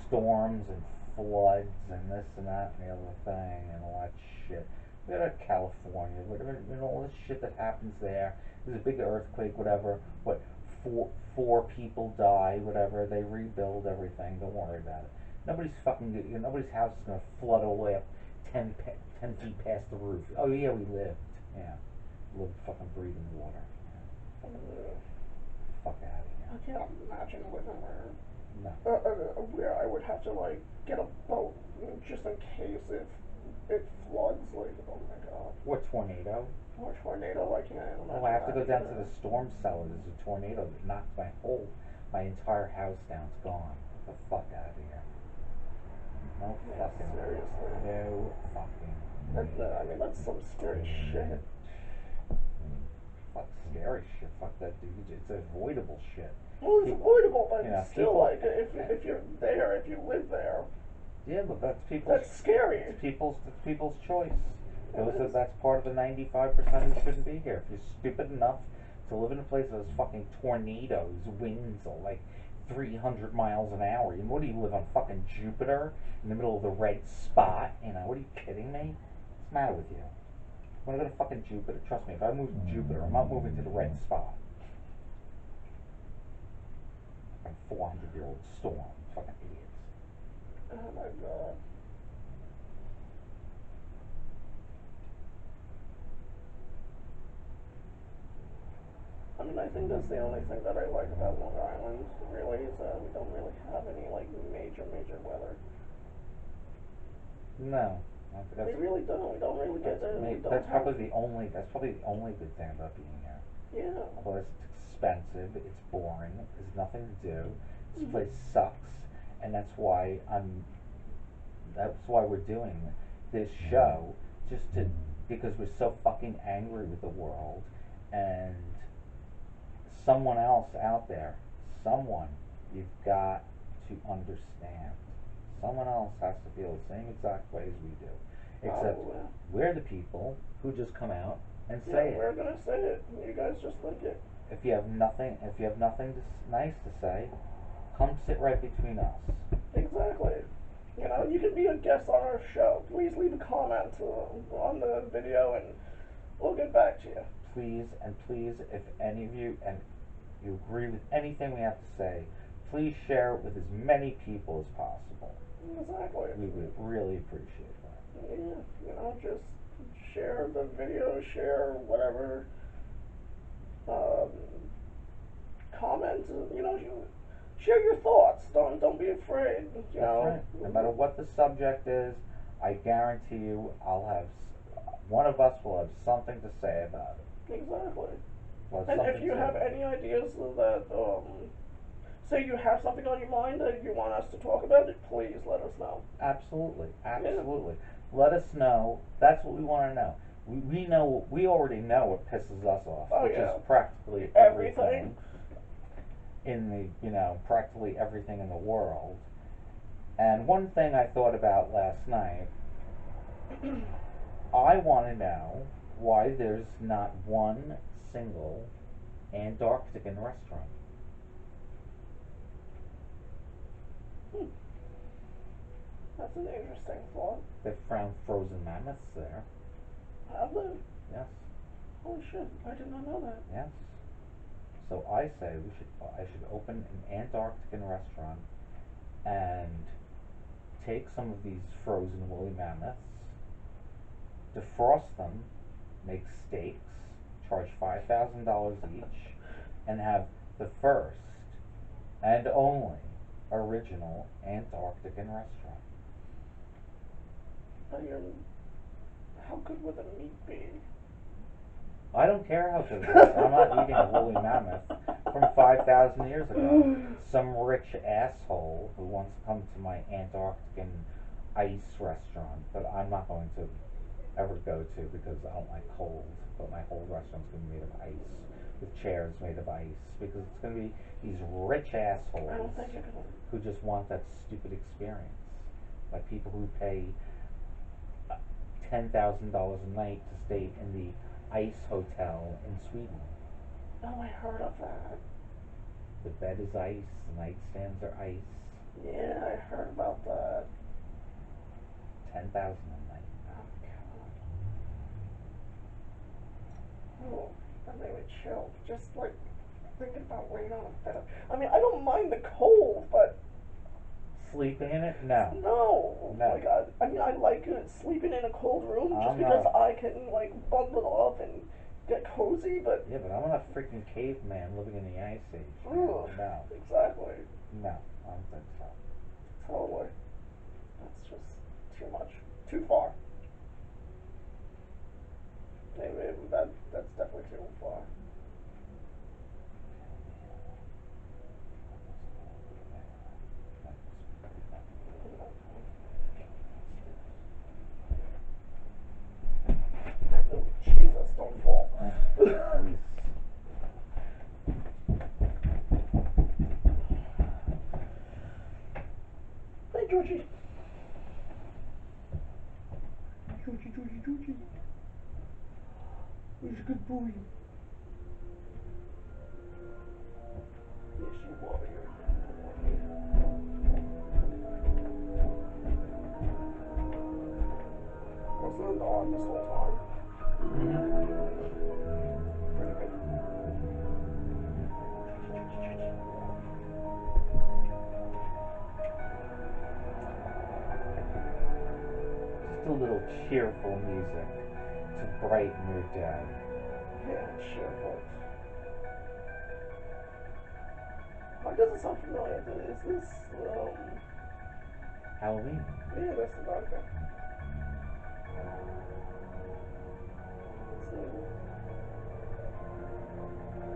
storms and floods and this and that and the other thing and all that shit. We got California, whatever, all this shit that happens there. There's a big earthquake, whatever. What, four people die, whatever. They rebuild everything. Don't worry about it. Nobody's house is gonna flood all the way up 10 feet past the roof. Oh yeah, we lived. Yeah, lived fucking breathing water. Yeah. Fuck out of here. I can't imagine living No. where I would have to like get a boat just in case if it floods. Like, oh my god. Or tornado. Or tornado. I can't imagine. Oh, I have to go down to either. the storm cellar. There's a tornado that knocked my entire house down. It's gone. Get the fuck out of here. No Yeah, fucking. seriously. No fucking. I mean, that's some scary shit. Fuck scary shit. Fuck that, dude. It's avoidable shit. Well, it's avoidable, but still, people. like, if you're there, if you live there, Yeah, but that's people's. that's scary. It's people's choice. That's part of the 95% who shouldn't be here. If you're stupid enough to live in a place that has fucking tornadoes, winds of like 300 miles an hour. What do you live on fucking Jupiter in the middle of the red spot? What are you kidding me? What's the matter with you? When I go to fucking Jupiter, trust me, if I move to Jupiter, I'm not moving to the red spot. Fucking 400-year-old storm. Fucking idiots. Oh my god. I mean, I think that's the only thing that I like about Long Island, really, is that we don't really have any, like, major weather. No. We really don't. We don't really get there. That's probably the only good thing about being here. Yeah. Otherwise, it's expensive. It's boring. There's nothing to do. This Mhm. place sucks, and that's why we're doing this show, because we're so fucking angry with the world, and someone else out there, you've got to understand. Someone else has to feel the same exact way as we do. Except we're the people who just come out and say it. We're gonna say it. You guys just think it. If you have nothing nice to say, come sit right between us. Exactly. You can be a guest on our show. Please leave a comment on the video, and we'll get back to you. Please, if any of you you agree with anything we have to say, please share it with as many people as possible. Exactly. We would really appreciate that. Yeah, just share the video, share whatever, comment, share your thoughts. Don't be afraid, That's right. No matter what the subject is, I guarantee you one of us will have something to say about it. Exactly. And if you have any ideas that, say you have something on your mind that you want us to talk about, please let us know. Absolutely. Let us know. That's what we want to know. We already know what pisses us off, which is practically everything practically everything in the world. And one thing I thought about last night, I want to know why there's not one single Antarctican restaurant. That's an interesting thought. They've found frozen mammoths there. Have they? Yes. Holy shit, I did not know that. Yes. So I say I should open an Antarctican restaurant and take some of these frozen woolly mammoths, defrost them, make steaks, charge $5,000 each, and have the first and only original Antarctican restaurant. How good would the meat be? I don't care how good it is. I'm not eating a woolly mammoth from 5,000 years ago. Some rich asshole who wants to come to my Antarctican ice restaurant that I'm not going to ever go to because I don't like cold. But my whole restaurant's going to be made of ice, with chairs made of ice, because it's going to be these rich assholes who just want that stupid experience. Like people who pay $10,000 a night to stay in the ice hotel in Sweden. Oh, I heard of that. The bed is ice, the nightstands are ice. Yeah, I heard about that. 10,000 a night. Oh god. Oh, that made me chill. Just like thinking about laying on a bed. I mean, I don't mind the cold, but sleeping in it? No. No. Oh my god. I mean, I like sleeping in a cold room just because I can like bundle up and get cozy, but yeah, but I'm not a freaking caveman living in the ice age. No. Exactly. No, I don't think so. Totally. That's just too much. Too far. Maybe that's definitely too far. Oh, Jesus, don't fall. Hey, Georgie. Georgie. He's a good boy. Yes, you are. You're a good boy. on this whole time. Pretty good. Just a little cheerful music to brighten your day. Yeah, cheerful. Why does it sound familiar? Is this, Halloween. yeah, this is okay. So,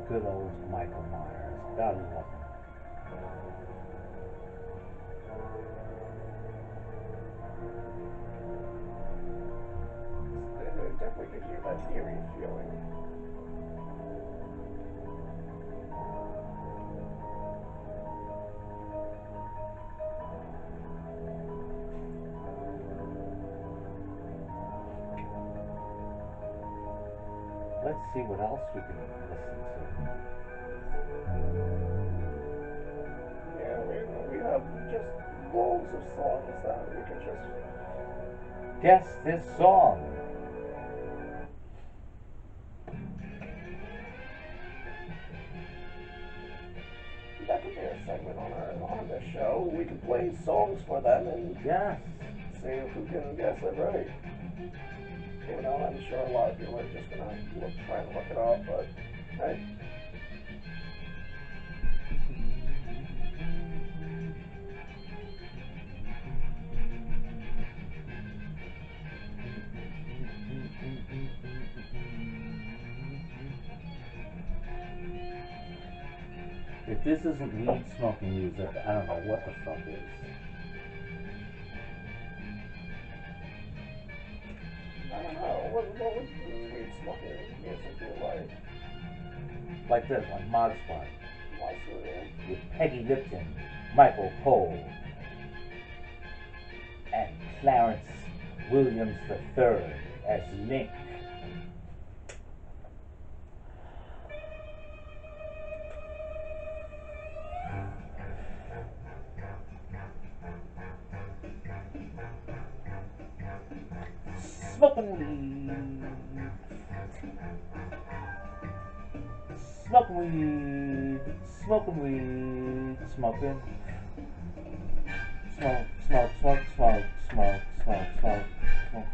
Good old Michael Myers. Gotta love him. it definitely gives you that eerie feeling. Let's see what else we can listen Yeah, we have just loads of songs that we can just. to. Guess this song. That could be a segment on this show. We could play songs for them and Yes. see who can guess it right. Even though I'm sure a lot of people are just gonna try and look it up, but hey. If this isn't weed smoking music, I don't know what the fuck is. I don't know. What would weed smoking music be like? Like this, on Mod Squad. Monster, With Peggy Lipton, Michael Cole, and Clarence Williams III as Link. Smoking weed. Smoking weed. Smoking weed. Smoking. Smoke, smoke, smoke, smoke, smoke, smoke, smoke, smoke.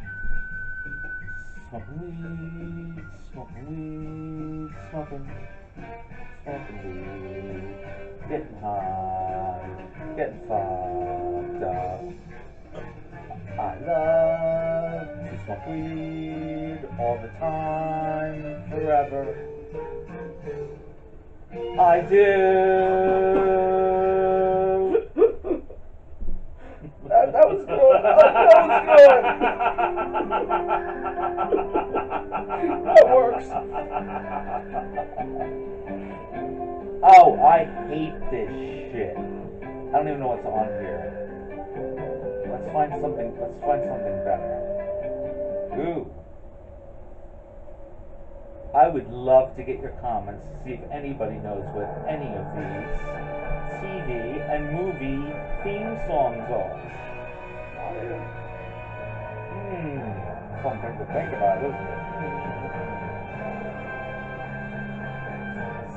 Smoking weed. Smoking weed. Smoking. Smoking weed. Getting high. Getting fucked up. I love to smoke weed all the time, forever. I do. that was good. That was good. That works. Oh, I hate this shit. I don't even know what's on here. Let's find something. Let's find something better. Ooh. I would love to get your comments to see if anybody knows what any of these TV and movie theme songs are. Something to think about, isn't it?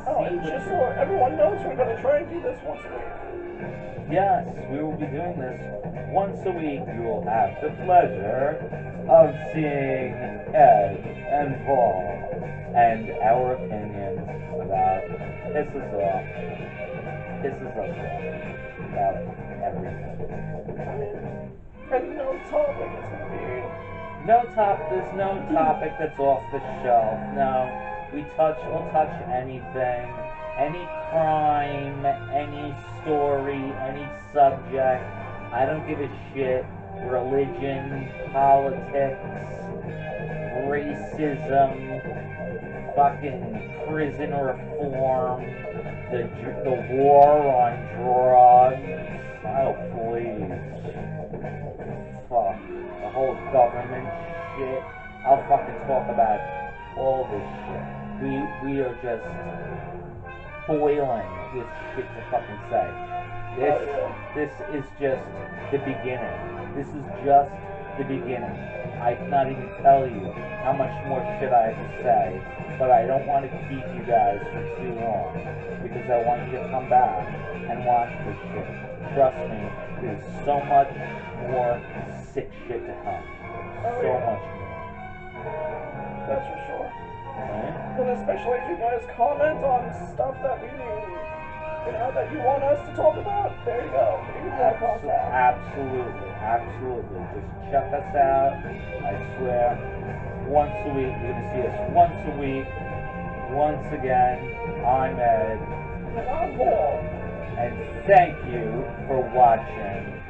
Oh, and just so everyone knows, we're going to try and do this once a week. Yes, we will be doing this once a week. You will have the pleasure of seeing Ed and Paul and our opinions about pisses us off about everything. And no topic is going to be. There's no topic that's off the shelf. No, we'll touch anything, any crime, any story, any subject. I don't give a shit. Religion, politics, racism, fucking prison reform, the war on drugs. Oh please, fuck the whole government shit. I'll fucking talk about all this shit. We are just boiling with shit to fucking say. This is just the beginning. This is just the beginning. I cannot even tell you how much more shit I have to say, but I don't want to keep you guys for too long because I want you to come back and watch this shit. Trust me, there's so much more sick shit to come. Oh, So yeah. much more. That's for sure. Right? And especially if you guys comment on stuff that we that you want us to talk about, there you go. Even more contact. Absolutely, absolutely. Just check us out. I swear, once a week, you're gonna see us once a week. Once again, I'm Ed, And I'm Paul. and thank you for watching.